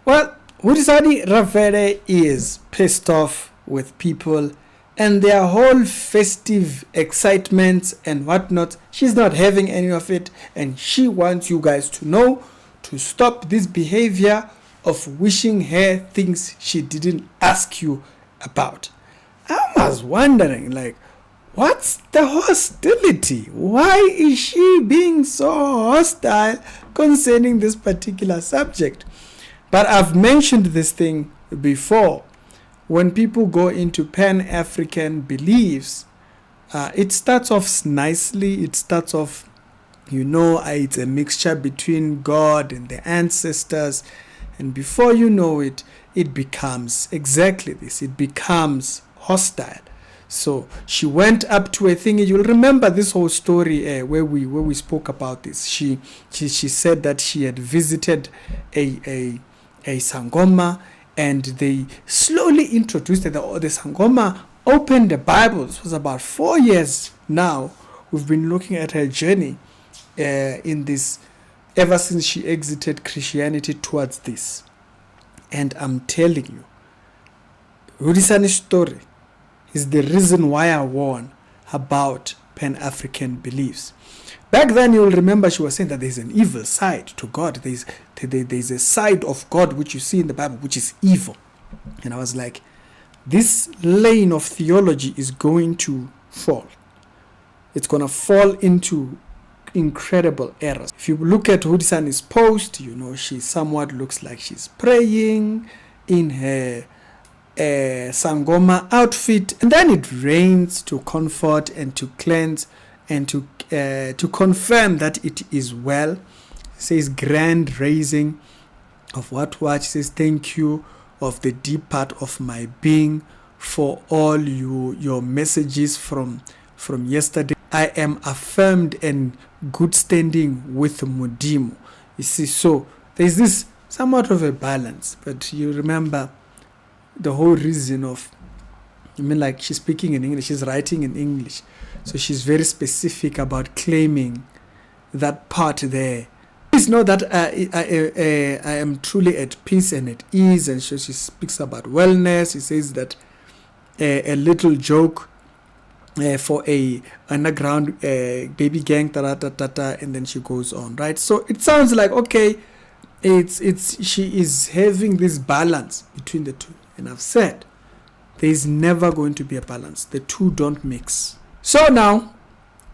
Well, Hulisani Ravele is pissed off with people and their whole festive excitements and whatnot. She's not having any of it, and she wants you guys to know to stop this behavior of wishing her things she didn't ask you about. I was wondering, like, what's the hostility? Why is she being so hostile concerning this particular subject? But I've mentioned this thing before. When people go into Pan-African beliefs, it starts off nicely. It starts off, it's a mixture between God and the ancestors. And before you know it, it becomes exactly this. It becomes hostile. So she went up to a thing. You'll remember this whole story where we spoke about this. She said that she had visited a Sangoma, and they slowly introduced the Sangoma opened the Bible. This was about 4 years now. We've been looking at her journey in this ever since she exited Christianity towards this. And I'm telling you, Hulisani's story is the reason why I warn about Pan-African beliefs. Back then, you'll remember she was saying that there's an evil side to God. There's a side of God which you see in the Bible which is evil. And I was like, this lane of theology is going to fall. It's going to fall into incredible errors. If you look at Hulisani's post, she somewhat looks like she's praying in her Sangoma outfit, and then it rains to comfort and to cleanse and to confirm that it is well. It says grand raising of what she says, thank you of the deep part of my being for all your messages from yesterday. I am affirmed and good standing with Mudimu. You see, so there's this somewhat of a balance, but you remember the whole reason of, like she's speaking in English, she's writing in English, so she's very specific about claiming that part there. Please know that I am truly at peace and at ease, and so she speaks about wellness. She says that a little joke for a underground baby gang, and then she goes on, right? So it sounds like, okay, she is having this balance between the two. And I've said there is never going to be a balance. The two don't mix. So now,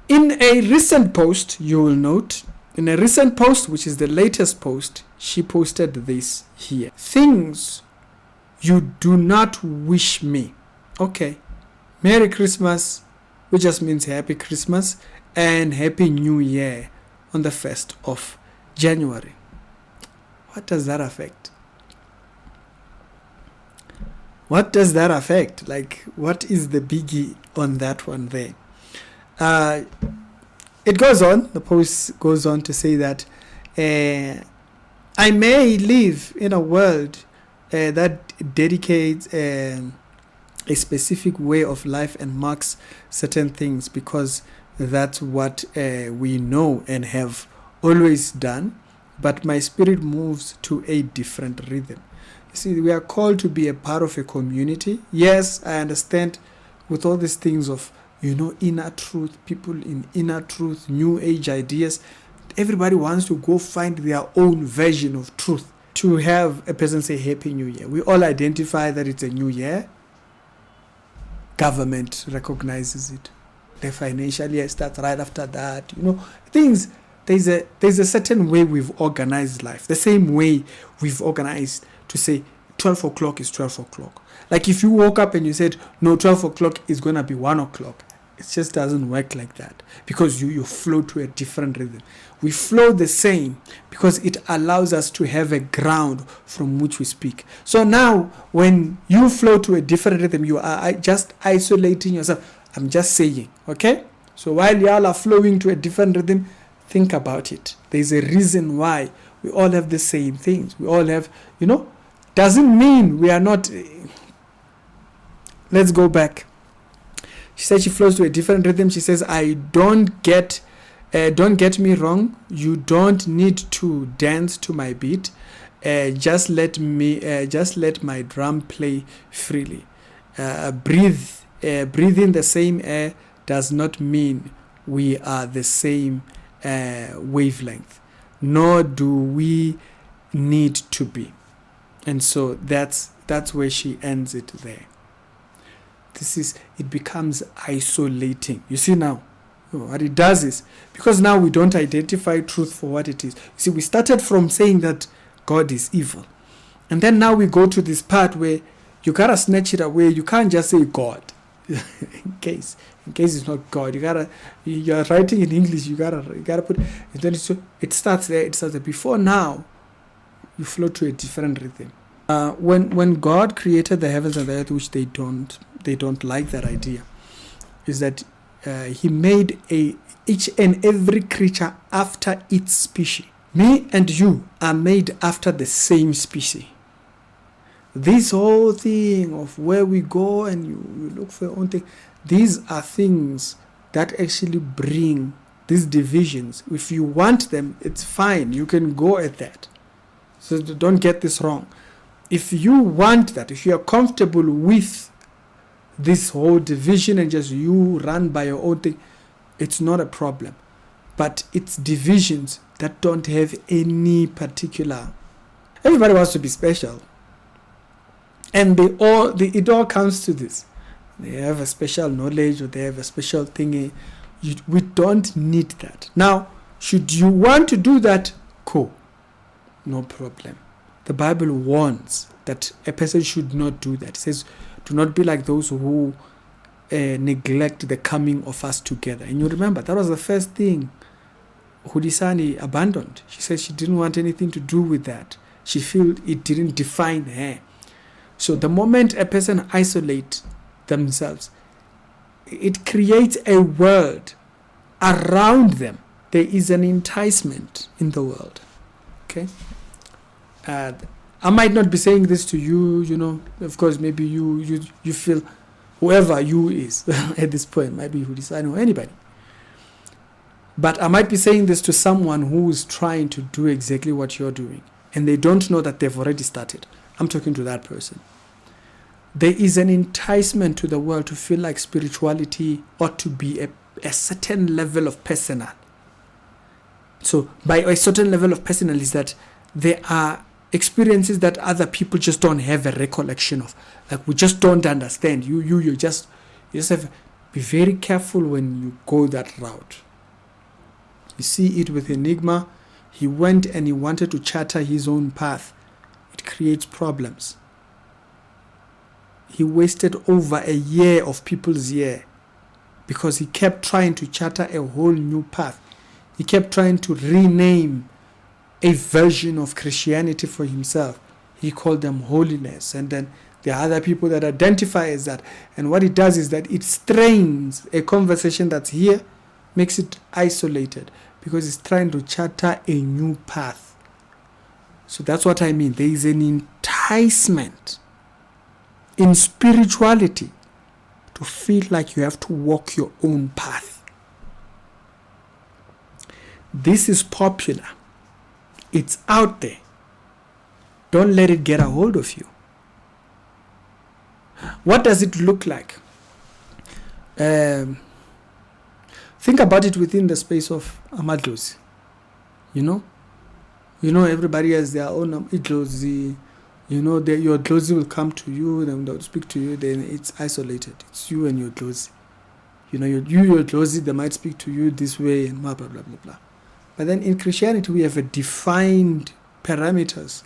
in a recent post, you will note, in a recent post, which is the latest post, she posted this here. Things you do not wish me. Okay. Merry Christmas, which just means Happy Christmas, and Happy New Year on the 1st of January. What does that affect? What does that affect? Like, what is the biggie on that one there? It goes on, the post goes on to say that I may live in a world that dedicates a specific way of life and marks certain things because that's what we know and have always done, but my spirit moves to a different rhythm. See, we are called to be a part of a community. Yes, I understand with all these things of, inner truth, people in inner truth, new age ideas. Everybody wants to go find their own version of truth. To have a person say Happy New Year. We all identify that it's a new year. Government recognizes it. The financial year starts right after that. Things, there's a certain way we've organized life. The same way we've organized to say 12 o'clock is 12 o'clock. Like if you woke up and you said, no, 12 o'clock is going to be 1 o'clock. It just doesn't work like that because you flow to a different rhythm. We flow the same because it allows us to have a ground from which we speak. So now when you flow to a different rhythm, you are just isolating yourself. I'm just saying, okay? So while y'all are flowing to a different rhythm, think about it. There's a reason why we all have the same things. We all have, doesn't mean we are not. Let's go back. She said she flows to a different rhythm. She says, don't get me wrong. You don't need to dance to my beat. just let my drum play freely. Breathe in the same air does not mean we are the same wavelength, nor do we need to be. And so that's where she ends it there. It becomes isolating. You see now, what it does is, because now we don't identify truth for what it is. You see, we started from saying that God is evil. And then now we go to this part where you gotta snatch it away. You can't just say God. in case it's not God. You're writing in English, you gotta put, and then it starts there. Before now, you flow to a different rhythm. When God created the heavens and the earth, which they don't like that idea, is that he made each and every creature after its species. Me and you are made after the same species. This whole thing of where we go and you look for your own thing, these are things that actually bring these divisions. If you want them, it's fine. You can go at that. So don't get this wrong. If you want that, if you are comfortable with this whole division and just you run by your own thing, it's not a problem. But it's divisions that don't have any particular. Everybody wants to be special. And it all comes to this. They have a special knowledge or they have a special thingy. We don't need that. Now, should you want to do that, cool. No problem. The Bible warns that a person should not do that. It says, do not be like those who neglect the coming of us together. And you remember, that was the first thing Hulisani abandoned. She said she didn't want anything to do with that. She felt it didn't define her. So the moment a person isolates themselves, it creates a world around them. There is an enticement in the world. Okay? I might not be saying this to you, of course, maybe you feel whoever you is at this point, might be Hulisani or anybody. But I might be saying this to someone who is trying to do exactly what you're doing, and they don't know that they've already started. I'm talking to that person. There is an enticement to the world to feel like spirituality ought to be a certain level of personal. So by a certain level of personal is that there are experiences that other people just don't have a recollection of. Like we just don't understand. You just have to be very careful when you go that route. You see it with Enigma. He went and he wanted to charter his own path. It creates problems. He wasted over a year of people's year because he kept trying to charter a whole new path. He kept trying to rename a version of Christianity for himself. He called them holiness. And then there are other people that identify as that. And what it does is that it strains a conversation that's here, makes it isolated, because it's trying to charter a new path. So that's what I mean. There is an enticement in spirituality to feel like you have to walk your own path. This is popular. It's out there. Don't let it get a hold of you. What does it look like? Think about it within the space of amadlozi. Everybody has their own idlozi. Your dlozi will come to you, then they'll speak to you, then it's isolated. It's you and your dlozi. Your dlozi, they might speak to you this way and blah, blah, blah, blah, blah. But then in Christianity, we have a defined parameters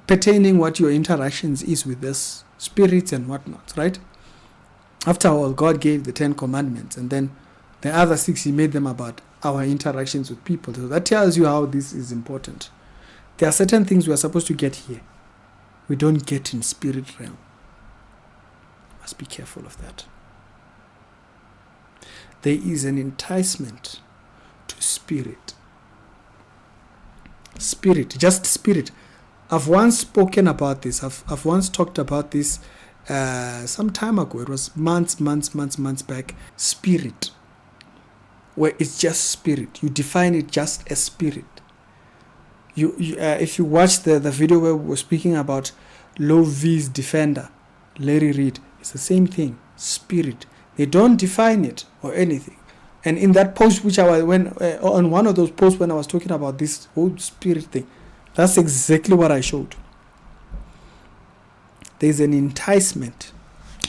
pertaining what your interactions is with this spirits and whatnot, right? After all, God gave the 10 commandments, and then the other 6, he made them about our interactions with people. So that tells you how this is important. There are certain things we are supposed to get here. We don't get in spirit realm. Must be careful of that. There is an enticement to spirit. Just spirit. I've once spoken about this. I've once talked about this some time ago. It was months back. Spirit. Where it's just spirit. You define it just as spirit. if you watch the video where we were speaking about Low V's defender, Larry Reid, it's the same thing. Spirit. They don't define it or anything. And in that post, which on one of those posts when I was talking about this whole spirit thing, that's exactly what I showed. There's an enticement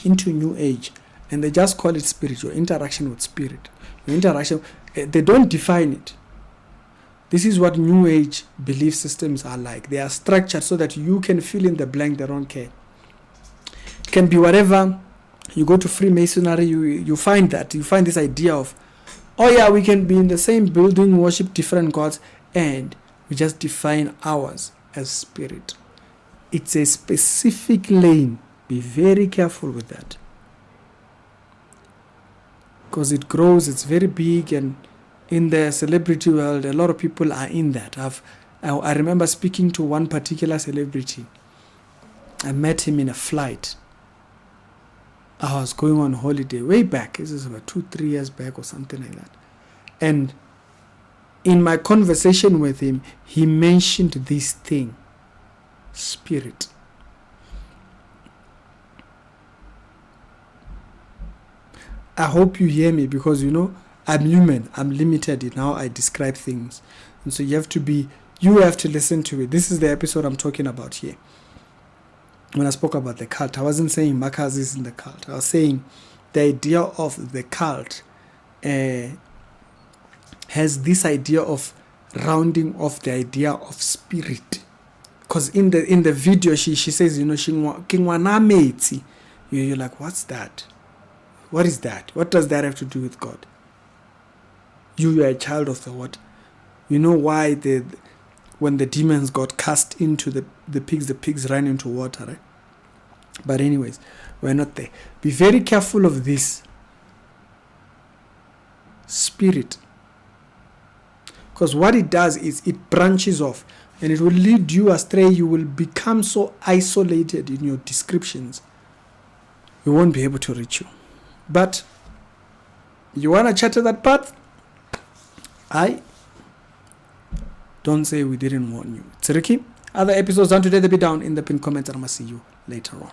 into New Age, and they just call it spirit. Your interaction with spirit, your interaction. They don't define it. This is what New Age belief systems are like. They are structured so that you can fill in the blank. They don't care. It can be whatever. You go to Freemasonry, you find that. You find this idea of, oh yeah, we can be in the same building, worship different gods, and we just define ours as spirit. It's a specific lane. Be very careful with that. Because it grows, it's very big, and in the celebrity world, a lot of people are in that. I remember speaking to one particular celebrity. I met him in a flight. I was going on holiday way back. This is about 2-3 years back or something like that. And in my conversation with him, he mentioned this thing, spirit. I hope you hear me, because I'm human. I'm limited in how I describe things. And so you have to listen to it. This is the episode I'm talking about here. When I spoke about the cult, I wasn't saying Marcus is in the cult. I was saying the idea of the cult has this idea of rounding off the idea of spirit. Because in the video, she says, you're like, what's that? What is that? What does that have to do with God? You are a child of the what? You know why when the demons got cast into the pigs ran into water, right? But anyways, we're not there. Be very careful of this spirit. Because what it does is it branches off, and it will lead you astray. You will become so isolated in your descriptions, we won't be able to reach you. But you want to chatter that part? Don't say we didn't warn you. It's Ricky. Other episodes done today, they'll be down in the pinned comments, and I'm going to see you later on.